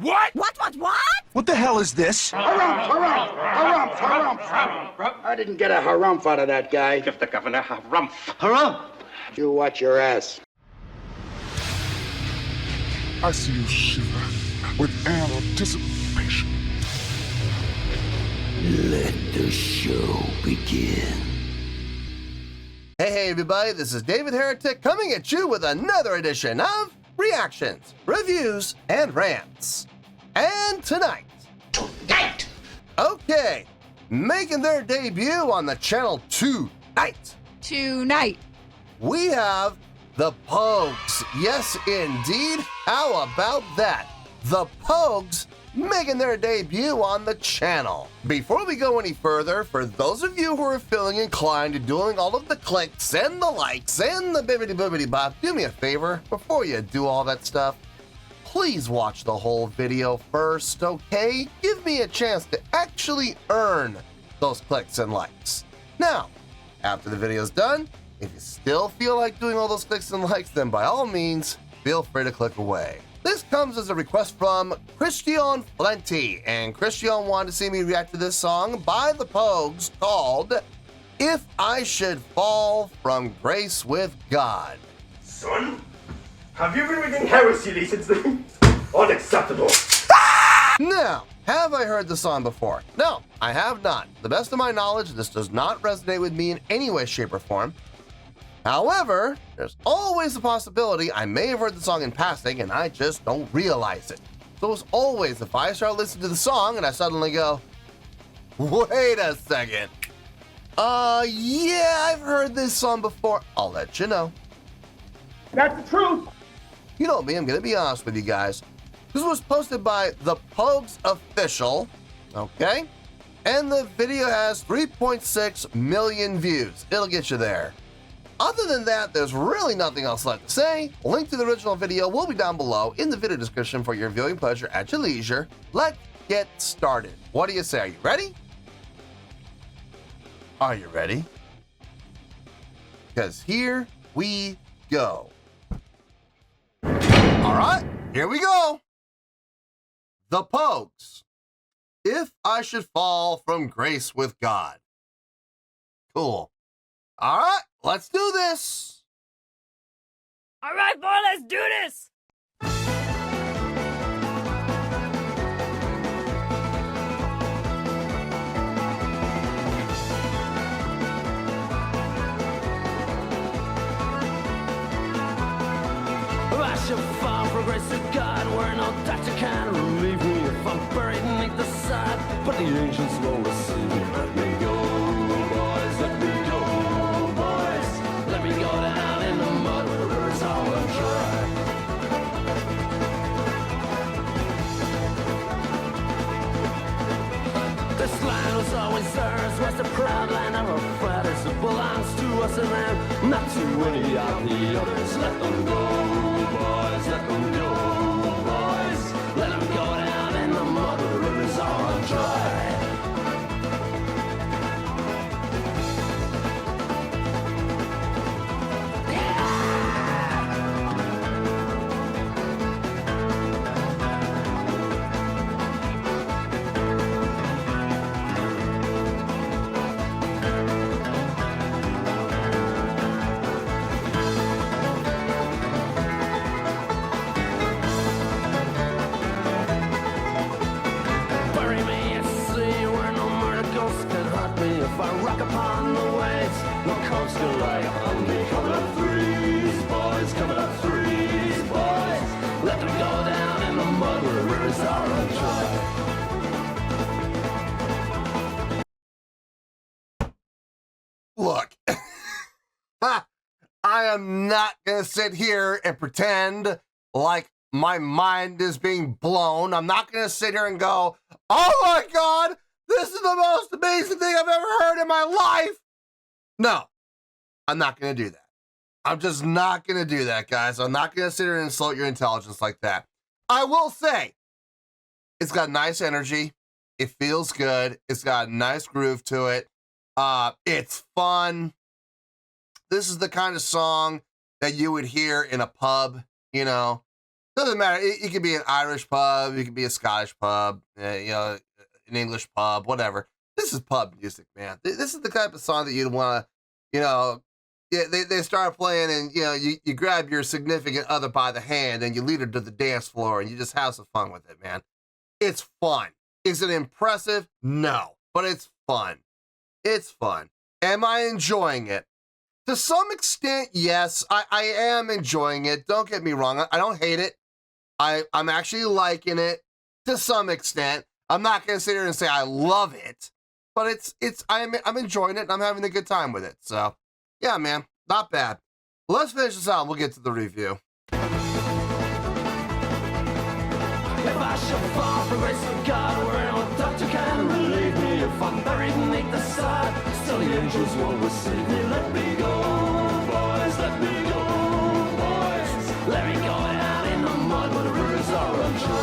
What? What? What the hell is this? Harumph. I didn't get a harumph out of that guy. Give the governor harumph. Harumph? You watch your ass. I see you shiver with anticipation. Let the show begin. Hey everybody, this is David Heretic coming at you with another edition of Reactions, Reviews, and Rants. And tonight, okay, making their debut on the channel tonight, we have the Pogues. Yes, indeed. How about that? The Pogues making their debut on the channel. Before we go any further, for those of you who are feeling inclined to doing all of the clicks and the likes and the bibbidi-boobidi bop, do me a favor, before you do all that stuff, please watch the whole video first, okay? Give me a chance to actually earn those clicks and likes. Now, after the video's done, if you still feel like doing all those clicks and likes, then by all means, feel free to click away. This comes as a request from Christian Flenti, and Christian wanted to see me react to this song by the Pogues called If I Should Fall from Grace with God. Son, have you been reading heresy recently? Unacceptable. Now, have I heard the song before? No, I have not. To the best of my knowledge, this does not resonate with me in any way, shape, or form. However, there's always the possibility I may have heard the song in passing and I just don't realize it. So as always, if I start listening to the song and I suddenly go, wait a second, yeah, I've heard this song before, I'll let you know. That's the truth. You know me, I'm gonna be honest with you guys. This was posted by the Pogues Official, okay? And the video has 3.6 million views. It'll get you there. Other than that, there's really nothing else left to say. A link to the original video will be down below in the video description for your viewing pleasure at your leisure. Let's get started. What do you say? Are you ready? Are you ready? Because here we go. All right, here we go. The Pogues. If I Should Fall from Grace with God. Cool. All right, let's do this. All right, boy, let's do this. I shall fall for grace of God, where no doctor can relieve me if I'm buried beneath the sod. But the ancients will receive me. Let me go, boys, let me go, boys. Let me go down in the mud where the rivers all run dry. This land was always ours, was the proud land of our fathers. It belongs to us and them, not to any of the others. Let them go, boys, let them go, boys. Let them go down in the mud where the rivers all run dry. Bury me at sea where no murder ghost can haunt me. If I rock upon the waves, no coast can lie on me. Coming up threes, boys, coming up threes, boys. Let them go down in the mud where the rivers all run dry. Look, I am not going to sit here and pretend like my mind is being blown. I'm not going to sit here and go, oh my God, this is the most amazing thing I've ever heard in my life. No, I'm not going to do that. I'm just not going to do that, guys. I'm not going to sit here and insult your intelligence like that. I will say, it's got nice energy. It feels good. It's got a nice groove to it. It's fun. This is the kind of song that you would hear in a pub, you know, Doesn't matter. It could be an Irish pub, it could be a Scottish pub, an English pub, whatever. This is pub music, man. This is the type of song that you'd want to, yeah, they start playing and, you grab your significant other by the hand and you lead her to the dance floor and you just have some fun with it, man. It's fun. Is it impressive? No, but it's fun. It's fun. Am I enjoying it? To some extent, yes, I am enjoying it. Don't get me wrong. I don't hate it. I'm actually liking it to some extent. I'm not going to sit here and say I love it, but I'm enjoying it and I'm having a good time with it. So, yeah, man, not bad. Let's finish this out and we'll get to the review. If I should fall from grace of God, where no doctor can relieve me, if I'm buried beneath the sod, still the angels won't receive me. Let me go, boys, let me go, boys. Let me go out in the mud where the rivers are undry.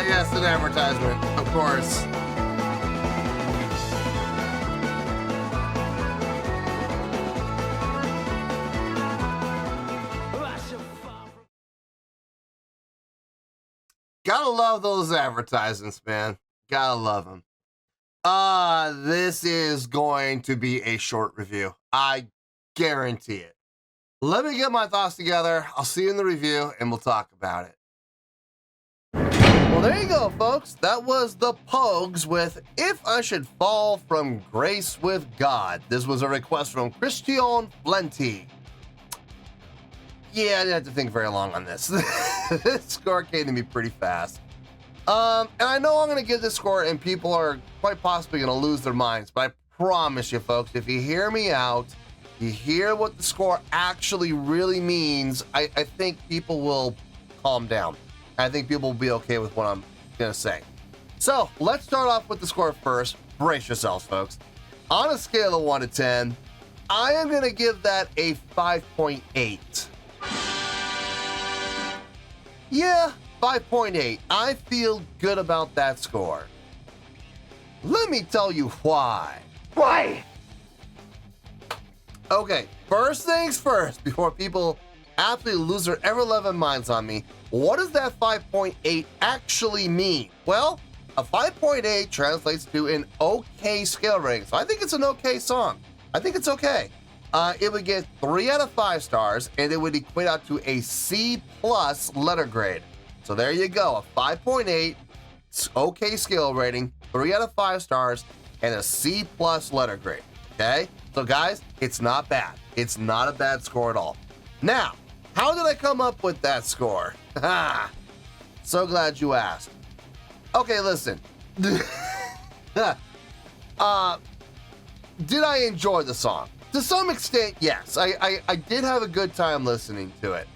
Yes, an advertisement, of course. Gotta love those advertisements, man. Gotta love them. This is going to be a short review. I guarantee it. Let me get my thoughts together. I'll see you in the review and we'll talk about it. Well, there you go, folks. That was the Pogues with If I Should Fall from Grace with God. This was a request from Christian Plenty. Yeah, I didn't have to think very long on this. This score came to me pretty fast. And I know I'm going to give this score and people are quite possibly going to lose their minds, but I promise you, folks, if you hear me out, you hear what the score actually really means, I think people will calm down. I think people will be okay with what I'm going to say. So let's start off with the score first. Brace yourselves, folks. On a scale of 1 to 10, I am going to give that a 5.8. Yeah, 5.8. I feel good about that score. Let me tell you why. Why? Okay, first things first, before people absolutely lose their ever-loving minds on me, what does that 5.8 actually mean? Well, a 5.8 translates to an okay scale rating, so I think it's an okay song. I think it's okay. It would get 3 out of 5 stars, and it would equate out to a C+ letter grade. So there you go, a 5.8, okay scale rating, 3 out of 5 stars, and a C+ letter grade, okay? So guys, it's not bad. It's not a bad score at all. Now, how did I come up with that score? So glad you asked. Okay, listen. Did I enjoy the song? To some extent, yes. I did have a good time listening to it.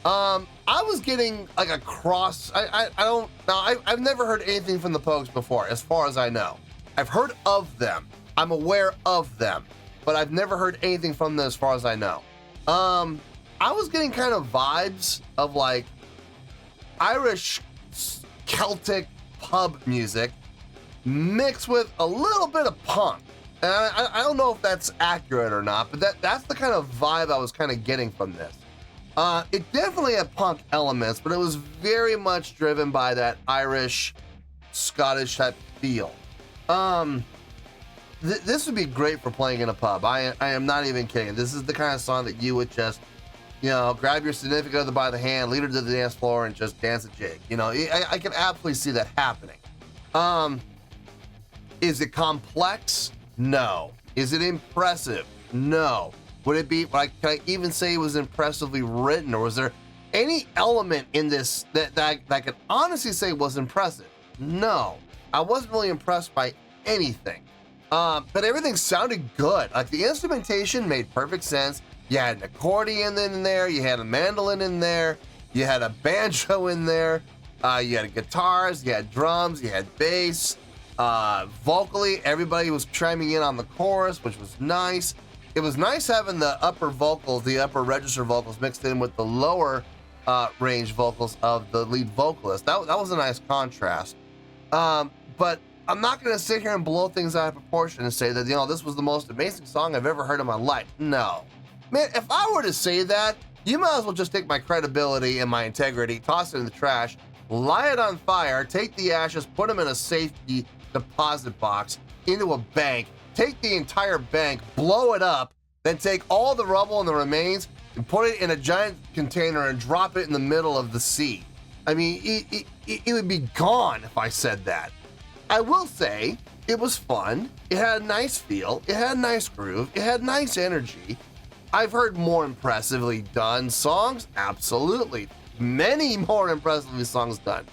I was getting like a cross. I've never heard anything from the Pogues before, as far as I know. I've heard of them. I'm aware of them, but I've never heard anything from them as far as I know. I was getting kind of vibes of like Irish Celtic pub music mixed with a little bit of punk. And I don't know if that's accurate or not, but that's the kind of vibe I was kind of getting from this. It definitely had punk elements, but it was very much driven by that Irish, Scottish type feel. This would be great for playing in a pub. I am not even kidding. This is the kind of song that you would just, grab your significant other by the hand, lead her to the dance floor, and just dance a jig. I can absolutely see that happening. Is it complex? No. Is it impressive? No. Would can I even say it was impressively written, or was there any element in this that I could honestly say was impressive? No. I wasn't really impressed by anything. But everything sounded good. Like the instrumentation made perfect sense. You had an accordion in there, you had a mandolin in there, you had a banjo in there. You had guitars, you had drums, you had bass. Vocally, everybody was chiming in on the chorus, which was nice. It was nice having the upper vocals, the upper register vocals mixed in with the lower range vocals of the lead vocalist. That was a nice contrast. But I'm not going to sit here and blow things out of proportion and say that, this was the most amazing song I've ever heard in my life. No. Man, if I were to say that, you might as well just take my credibility and my integrity, toss it in the trash, light it on fire, take the ashes, put them in a safety deposit box into a bank, take the entire bank, blow it up, then take all the rubble and the remains and put it in a giant container and drop it in the middle of the sea. I mean, it would be gone if I said that. I will say it was fun. It had a nice feel. It had a nice groove. It had nice energy. I've heard more impressively done songs. Absolutely. Many more impressively songs done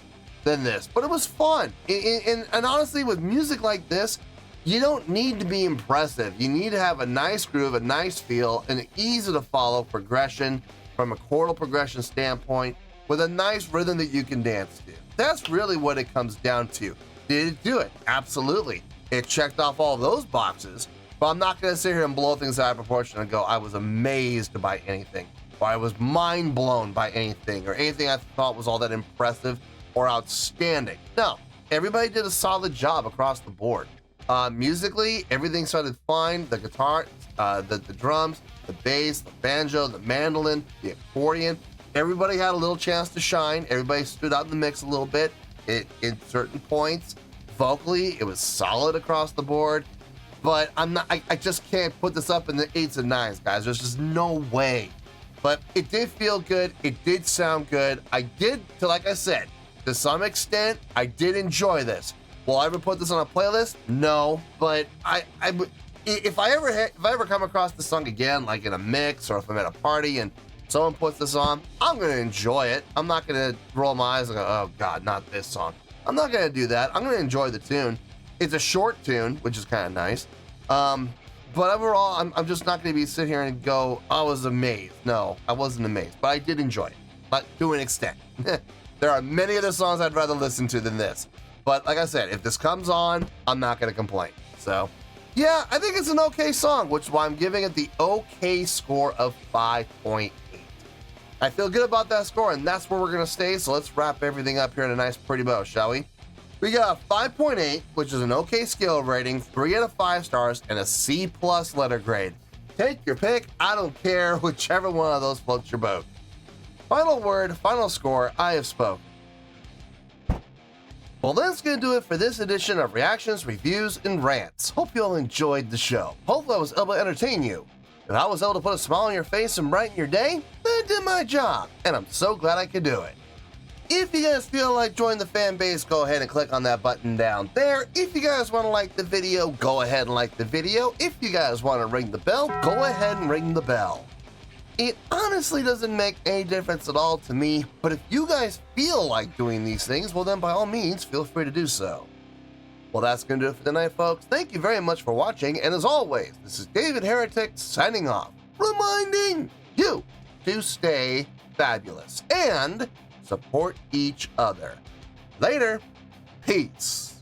than this, but it was fun. And honestly, with music like this, you don't need to be impressive. You need to have a nice groove, a nice feel, an easy to follow progression from a chordal progression standpoint with a nice rhythm that you can dance to. That's really what it comes down to. Did it do it? Absolutely. It checked off all those boxes, but I'm not going to sit here and blow things out of proportion and go, I was amazed by anything, or I was mind blown by anything, or anything I thought was all that impressive or outstanding. No, everybody did a solid job across the board. Musically, everything sounded fine. The guitar, the drums, the bass, the banjo, the mandolin, the accordion. Everybody had a little chance to shine. Everybody stood out in the mix a little bit. In certain points, vocally, it was solid across the board. But I just can't put this up in the 8s and 9s, guys. There's just no way. But it did feel good. It did sound good. Like I said, to some extent, I did enjoy this. Will I ever put this on a playlist? No, but if I ever come across this song again, like in a mix or if I'm at a party and someone puts this on, I'm going to enjoy it. I'm not going to roll my eyes and go, oh God, not this song. I'm not going to do that. I'm going to enjoy the tune. It's a short tune, which is kind of nice. But overall, I'm just not going to be sitting here and go, I was amazed. No, I wasn't amazed, but I did enjoy it, but to an extent. There are many other songs I'd rather listen to than this. But like I said, if this comes on, I'm not going to complain. So yeah, I think it's an okay song, which is why I'm giving it the okay score of 5.8. I feel good about that score, and that's where we're going to stay. So let's wrap everything up here in a nice pretty bow, shall we? We got a 5.8, which is an okay scale rating, 3 out of 5 stars, and a C+ letter grade. Take your pick. I don't care. Whichever one of those floats your boat. Final word, final score, I have spoken. Well, that's going to do it for this edition of Reactions, Reviews, and Rants. Hope you all enjoyed the show. Hopefully I was able to entertain you. If I was able to put a smile on your face and brighten your day, then I did my job, and I'm so glad I could do it. If you guys feel like joining the fan base, go ahead and click on that button down there. If you guys want to like the video, go ahead and like the video. If you guys want to ring the bell, go ahead and ring the bell. It honestly doesn't make any difference at all to me, but if you guys feel like doing these things, well then by all means, feel free to do so. Well, that's going to do it for tonight, folks. Thank you very much for watching, and as always, this is David Heretic signing off, reminding you to stay fabulous and support each other. Later. Peace.